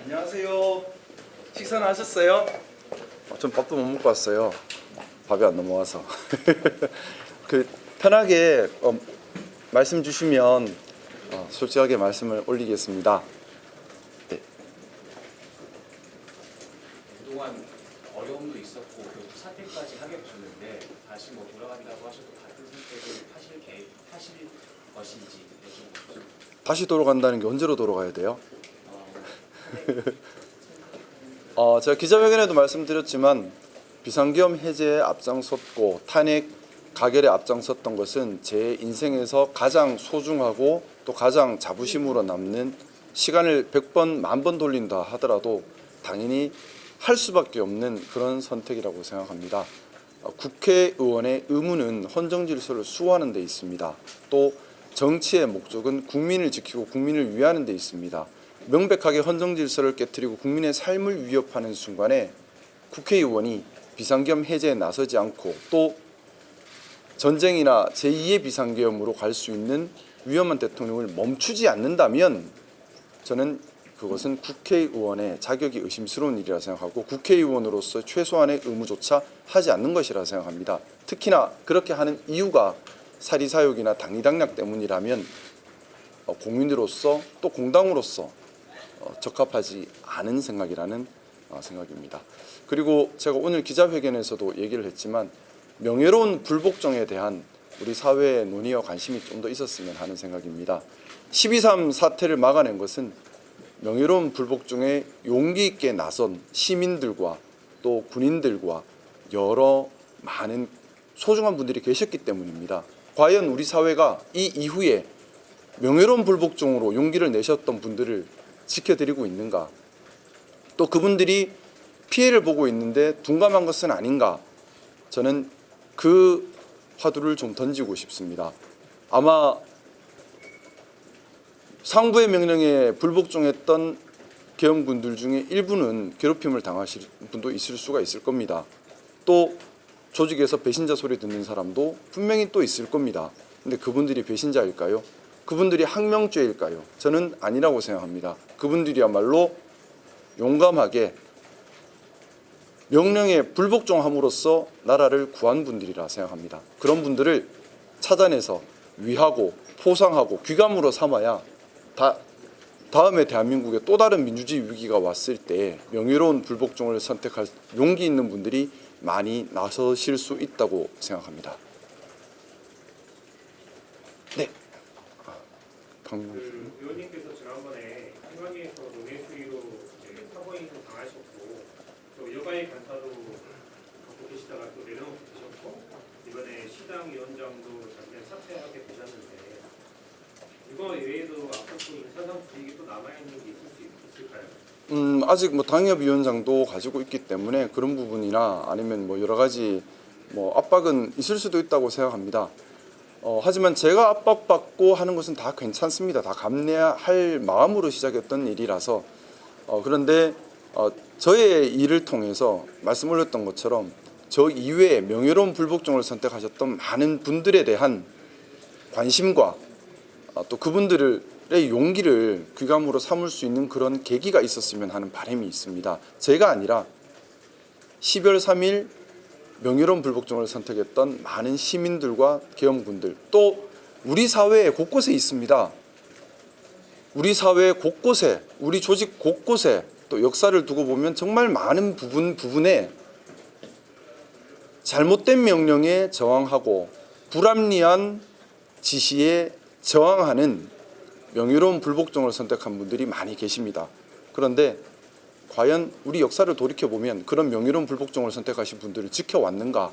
안녕하세요. 식사는 하셨어요? 전 밥도 못 먹고 왔어요. 밥이 안 넘어와서. 편하게 말씀 주시면 솔직하게 말씀을 올리겠습니다. 네. 그동안 어려움도 있었고 결국 사퇴까지 하게 되셨는데 다시 돌아간다고 하셔도 같은 선택을 하실 것인지 여쭤보고 다시 돌아간다는 게 언제로 돌아가야 돼요? 제가 기자회견에도 말씀드렸지만 비상계엄 해제에 앞장섰고 탄핵 가결에 앞장섰던 것은 제 인생에서 가장 소중하고 또 가장 자부심으로 남는, 시간을 100번, 10,000번 돌린다 하더라도 당연히 할 수밖에 없는 그런 선택이라고 생각합니다. 국회의원의 의무는 헌정 질서를 수호하는 데 있습니다. 또 정치의 목적은 국민을 지키고 국민을 위하는 데 있습니다. 명백하게 헌정 질서를 깨트리고 국민의 삶을 위협하는 순간에 국회의원이 비상계엄 해제에 나서지 않고 또 전쟁이나 제2의 비상계엄으로 갈 수 있는 위험한 대통령을 멈추지 않는다면 저는 그것은 국회의원의 자격이 의심스러운 일이라 생각하고 국회의원으로서 최소한의 의무조차 하지 않는 것이라 생각합니다. 특히나 그렇게 하는 이유가 사리사욕이나 당리당략 때문이라면 공인으로서 또 공당으로서 적합하지 않은 생각이라는 생각입니다. 그리고 제가 오늘 기자회견에서도 얘기를 했지만 명예로운 불복종에 대한 우리 사회의 논의와 관심이 좀 더 있었으면 하는 생각입니다. 12.3 사태를 막아낸 것은 명예로운 불복종에 용기 있게 나선 시민들과 또 군인들과 여러 많은 소중한 분들이 계셨기 때문입니다. 과연 우리 사회가 이 이후에 명예로운 불복종으로 용기를 내셨던 분들을 지켜드리고 있는가? 또 그분들이 피해를 보고 있는데 둔감한 것은 아닌가? 저는 그 화두를 좀 던지고 싶습니다. 아마 상부의 명령에 불복종했던 계엄군들 중에 일부는 괴롭힘을 당하실 분도 있을 수가 있을 겁니다. 또 조직에서 배신자 소리 듣는 사람도 분명히 또 있을 겁니다. 근데 그분들이 배신자일까요? 그분들이 항명죄일까요? 저는 아니라고 생각합니다. 그분들이야말로 용감하게 명령에 불복종함으로써 나라를 구한 분들이라 생각합니다. 그런 분들을 찾아내서 위하고 포상하고 귀감으로 삼아야 다음에 대한민국에 또 다른 민주주의 위기가 왔을 때 명예로운 불복종을 선택할 용기 있는 분들이 많이 나서실 수 있다고 생각합니다. 네. 의원님께서 지난번에 희망에서 논의 수위로 사고인을 당하셨고 또 여가의 간사도 갖고 계시다가 또 내려놓게 되셨고 이번에 시당 위원장도 잠깐 사퇴하게 되셨는데 이거 외에도 앞으로 인사상 분위기 또 남아있는 게 있을 수 있을까요? 아직 당협위원장도 가지고 있기 때문에 그런 부분이나 아니면 여러 가지 압박은 있을 수도 있다고 생각합니다. 하지만 제가 압박받고 하는 것은 다 괜찮습니다. 다 감내할 마음으로 시작했던 일이라서 그런데 저의 일을 통해서 말씀 올렸던 것처럼 저 이외에 명예로운 불복종을 선택하셨던 많은 분들에 대한 관심과 또 그분들의 용기를 귀감으로 삼을 수 있는 그런 계기가 있었으면 하는 바람이 있습니다. 제가 아니라 12월 3일 명예로운 불복종을 선택했던 많은 시민들과 계엄군들, 또 우리 사회 곳곳에 있습니다. 우리 사회 곳곳에, 우리 조직 곳곳에 또 역사를 두고 보면 정말 많은 부분에 잘못된 명령에 저항하고 불합리한 지시에 저항하는 명예로운 불복종을 선택한 분들이 많이 계십니다. 그런데 과연 우리 역사를 돌이켜보면 그런 명예로운 불복종을 선택하신 분들을 지켜왔는가?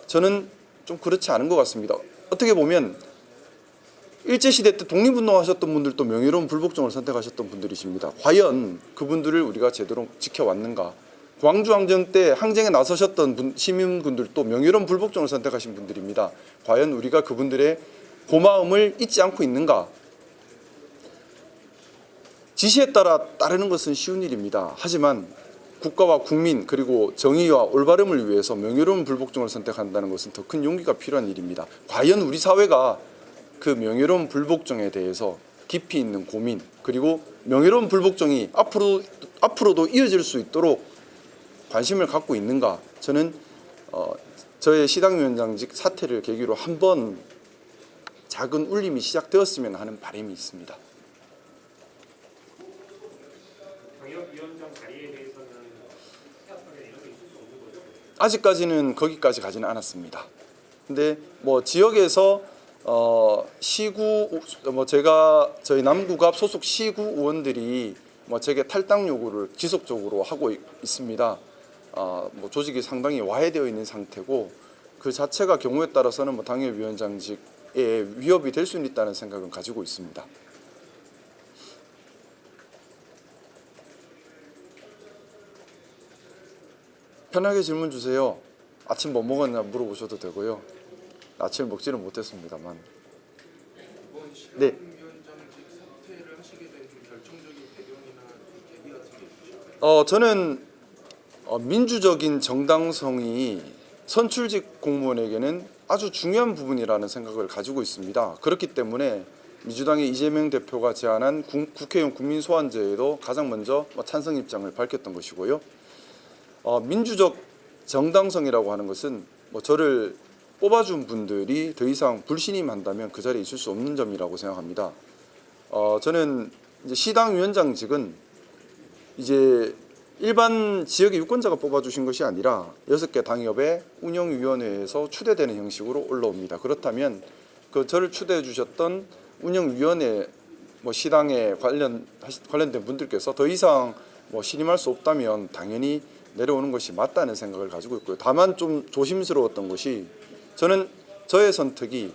저는 좀 그렇지 않은 것 같습니다. 어떻게 보면 일제시대 때 독립운동하셨던 분들도 명예로운 불복종을 선택하셨던 분들이십니다. 과연 그분들을 우리가 제대로 지켜왔는가? 광주항쟁 때 항쟁에 나서셨던 시민분들도 명예로운 불복종을 선택하신 분들입니다. 과연 우리가 그분들의 고마움을 잊지 않고 있는가? 지시에 따라 따르는 것은 쉬운 일입니다. 하지만 국가와 국민 그리고 정의와 올바름을 위해서 명예로운 불복종을 선택한다는 것은 더 큰 용기가 필요한 일입니다. 과연 우리 사회가 그 명예로운 불복종에 대해서 깊이 있는 고민 그리고 명예로운 불복종이 앞으로도 이어질 수 있도록 관심을 갖고 있는가. 저는 저의 시당위원장직 사퇴를 계기로 한번 작은 울림이 시작되었으면 하는 바람이 있습니다. 방역위원장 자리에 대해서는 협상에 이런 게 있을 수 없는 거죠? 아직까지는 거기까지 가지는 않았습니다. 근데 뭐 지역에서 시구 제가 저희 남구갑 소속 시구 의원들이 제게 탈당 요구를 지속적으로 하고 있습니다. 조직이 상당히 와해되어 있는 상태고 그 자체가 경우에 따라서는 당협위원장직에 위협이 될 수 있다는 생각은 가지고 있습니다. 편하게 질문 주세요. 아침 뭐 먹었냐 물어보셔도 되고요. 아침을 먹지는 못했습니다만. 이번 네. 시당위원장직 사퇴를 하시게 된 좀 결정적인 배경이나 계기 같은 게 있으실까요? 저는 민주적인 정당성이 선출직 공무원에게는 아주 중요한 부분이라는 생각을 가지고 있습니다. 그렇기 때문에 민주당의 이재명 대표가 제안한 국회의원 국민소환제에도 가장 먼저 찬성 입장을 밝혔던 것이고요. 민주적 정당성이라고 하는 것은 저를 뽑아준 분들이 더 이상 불신임한다면 그 자리에 있을 수 없는 점이라고 생각합니다. 저는 이제 시당위원장직은 이제 일반 지역의 유권자가 뽑아주신 것이 아니라 6개 당협의 운영위원회에서 추대되는 형식으로 올라옵니다. 그렇다면 저를 추대해 주셨던 운영위원회 시당에 관련된 분들께서 더 이상 신임할 수 없다면 당연히 내려오는 것이 맞다는 생각을 가지고 있고요. 다만 좀 조심스러웠던 것이 저는 저의 선택이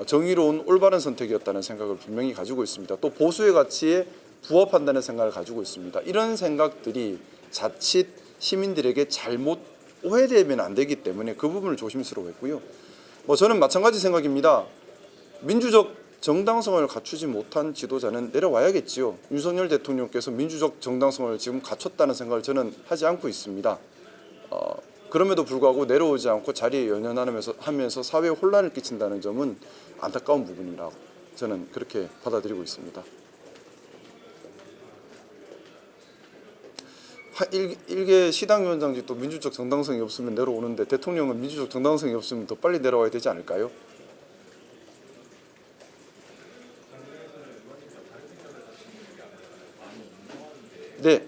정의로운 올바른 선택이었다는 생각을 분명히 가지고 있습니다. 또 보수의 가치에 부합한다는 생각을 가지고 있습니다. 이런 생각들이 자칫 시민들에게 잘못 오해되면 안 되기 때문에 그 부분을 조심스러워했고요. 저는 마찬가지 생각입니다. 민주적 정당성을 갖추지 못한 지도자는 내려와야겠지요. 윤석열 대통령께서 민주적 정당성을 지금 갖췄다는 생각을 저는 하지 않고 있습니다. 그럼에도 불구하고 내려오지 않고 자리에 연연하면서 사회에 혼란을 끼친다는 점은 안타까운 부분이라고 저는 그렇게 받아들이고 있습니다. 일개 시당위원장직도 민주적 정당성이 없으면 내려오는데 대통령은 민주적 정당성이 없으면 더 빨리 내려와야 되지 않을까요? 네.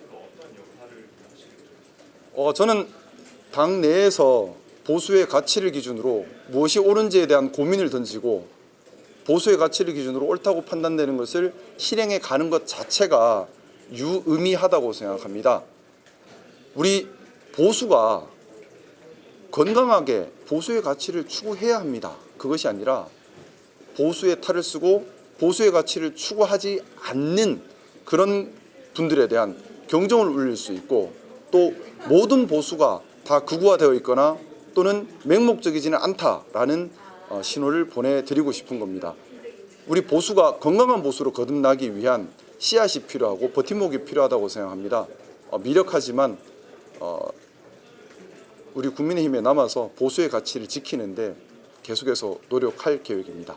저는 당 내에서 보수의 가치를 기준으로 무엇이 옳은지에 대한 고민을 던지고 보수의 가치를 기준으로 옳다고 판단되는 것을 실행해 가는 것 자체가 유의미하다고 생각합니다. 우리 보수가 건강하게 보수의 가치를 추구해야 합니다. 그것이 아니라 보수의 탈을 쓰고 보수의 가치를 추구하지 않는 그런 분들에 대한 경종을 울릴 수 있고 또 모든 보수가 다 극우화되어 있거나 또는 맹목적이지는 않다라는 신호를 보내드리고 싶은 겁니다. 우리 보수가 건강한 보수로 거듭나기 위한 씨앗이 필요하고 버팀목이 필요하다고 생각합니다. 미력하지만 우리 국민의힘에 남아서 보수의 가치를 지키는데 계속해서 노력할 계획입니다.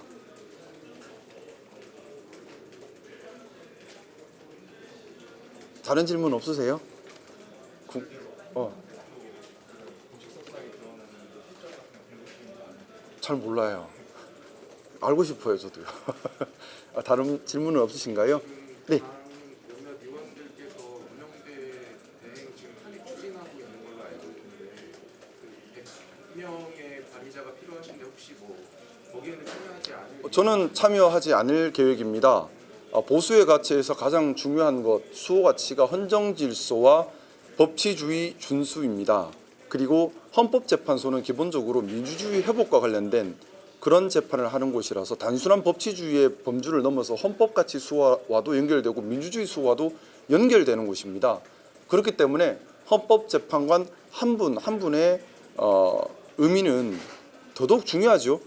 다른 질문 없으세요? 잘 몰라요. 알고 싶어요, 저도요. 다른 질문은 없으신가요? 네. 몇몇 의원들께서 운영대 대행 지금 탄핵 추진하고 있는 걸로 알고 있는데 100명의 발의자가 필요하신데 혹시 거기에는 참여하지 않을? 저는 참여하지 않을 계획입니다. 보수의 가치에서 가장 중요한 것 수호 가치가 헌정 질서와 법치주의 준수입니다. 그리고 헌법재판소는 기본적으로 민주주의 회복과 관련된 그런 재판을 하는 곳이라서 단순한 법치주의의 범주를 넘어서 헌법가치 수호와도 연결되고 민주주의 수호와도 연결되는 곳입니다. 그렇기 때문에 헌법재판관 한 분 한 분의 의미는 더더욱 중요하죠.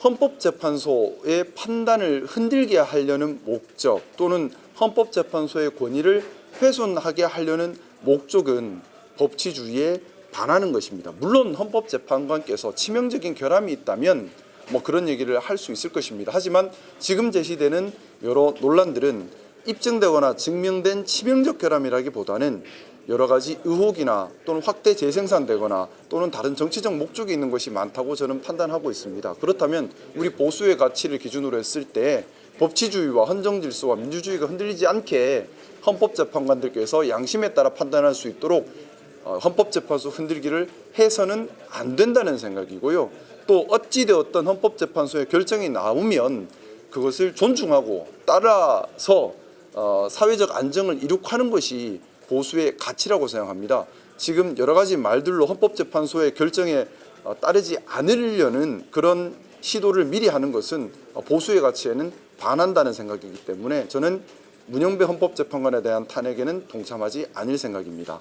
헌법재판소의 판단을 흔들게 하려는 목적 또는 헌법재판소의 권위를 훼손하게 하려는 목적은 법치주의에 반하는 것입니다. 물론 헌법재판관께서 치명적인 결함이 있다면 뭐 그런 얘기를 할 수 있을 것입니다. 하지만 지금 제시되는 여러 논란들은 입증되거나 증명된 치명적 결함이라기보다는 여러 가지 의혹이나 또는 확대 재생산되거나 또는 다른 정치적 목적이 있는 것이 많다고 저는 판단하고 있습니다. 그렇다면 우리 보수의 가치를 기준으로 했을 때 법치주의와 헌정질서와 민주주의가 흔들리지 않게 헌법재판관들께서 양심에 따라 판단할 수 있도록 헌법재판소 흔들기를 해서는 안 된다는 생각이고요. 또 어찌되었던 헌법재판소의 결정이 나오면 그것을 존중하고 따라서 사회적 안정을 이룩하는 것이 보수의 가치라고 생각합니다. 지금 여러 가지 말들로 헌법재판소의 결정에 따르지 않으려는 그런 시도를 미리 하는 것은 보수의 가치에는 반한다는 생각이기 때문에 저는 문영배 헌법재판관에 대한 탄핵에는 동참하지 않을 생각입니다.